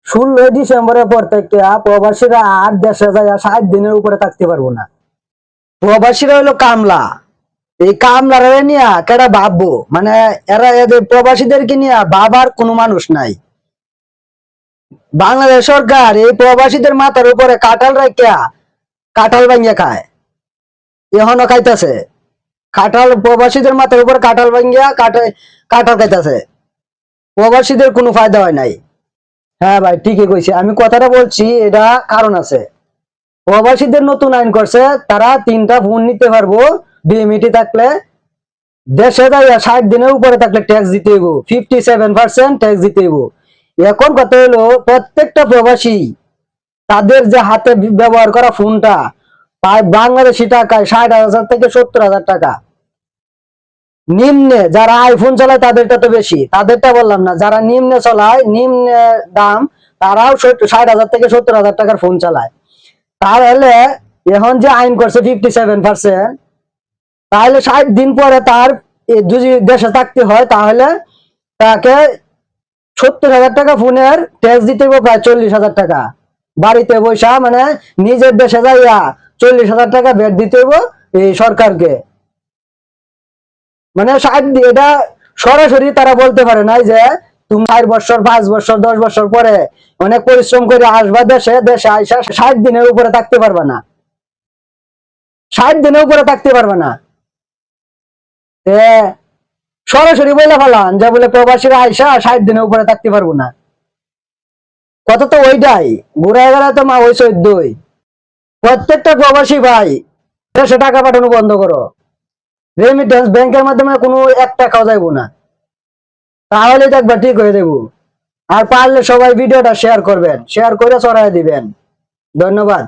16 ডিসেম্বরের পর থেকে প্রবাসীরা আর দেশে যায় 60 দিনের উপরে থাকতে পারবো না। প্রবাসীরা হলো কামলা, এই কামলারা নিয়ে কেডা ভাববো, মানে এরা এদের প্রবাসীদেরকে নিয়ে ভাবার কোনো মানুষ নাই। বাংলাদেশ সরকার এই প্রবাসীদের মাথার উপরে কাঁঠাল রাখিয়া কাঁঠাল ভাঙিয়া খায়, এখনো খাইতেছে। কাঁঠাল প্রবাসীদের মাথার উপরে কাঁঠাল ভাঙিয়া কাঁঠাল খাইতেছে, প্রবাসীদের কোনো ফায়দা হয় নাই। হ্যাঁ ভাই, ঠিকই কইছি, আমি কথাটা বলছি, এটা কারণ আছে। প্রবাসীদের নতুন আইন করছে, তারা 3টা ফোন নিতে পারবো ডিএমইটি থাকলে। দেশে যাইয়া 60 দিনের উপরে থাকলে ট্যাক্স দিতে হইব, 57% ট্যাক্স দিতে হইব। এখন কথা হলো, প্রত্যেকটা প্রবাসী তাদের যে হাতে ব্যবহার করা ফোনটা প্রায় বাংলাদেশি টাকায় 60,000 থেকে 70,000 টাকা। নিম্নে যারা আইফোন চালায় তাদেরটা তো বেশি, তাদেরটা বললাম না, যারা নিম্নে চালায়, নিম্নে দাম, তারাও 60,000 থেকে 70,000 টাকার ফোন চালায়। তাহলে এখন যে আইন করছে 57%, তাহলে 60 দিন পরে তার যদি দেশে থাকতে হয়, তাহলে তাকে 70,000 টাকা ফোনের ট্যাক্স দিতে হবে, প্রায় 40,000 টাকা। বাড়িতে বৈশা মানে নিজের দেশে যাইয়া 40,000 টাকা ভ্যাট দিতে হইব এই সরকারকে। মানে 60 এটা সরাসরি তারা বলতে পারে নাই যে তুমি 4 বছর 5 বছর 10 বছর পরে অনেক পরিশ্রম করে আসবা দেশে, দেশে আইসা 60 দিনের উপরে থাকতে পারবা না, 60 দিনের উপরে থাকতে পারবা না। সরাসরি বলে ফেলান যে বলে প্রবাসীরা আইসা 60 দিনের উপরে থাকতে পারবো না। কথা তো ওইটাই, ঘুরে গেলে তো মা ওই 14ই। প্রত্যেকটা প্রবাসী ভাই দেশে টাকা পাঠানো বন্ধ করো, রেমিটেন্স ব্যাংকের মাধ্যমে কোনো 1 টাকাও যাইব না, তাহলে দেখবা ঠিক হয়ে দেবো। আর পারলে সবাই ভিডিওটা শেয়ার করবেন, শেয়ার করে ছড়াই দিবেন। ধন্যবাদ।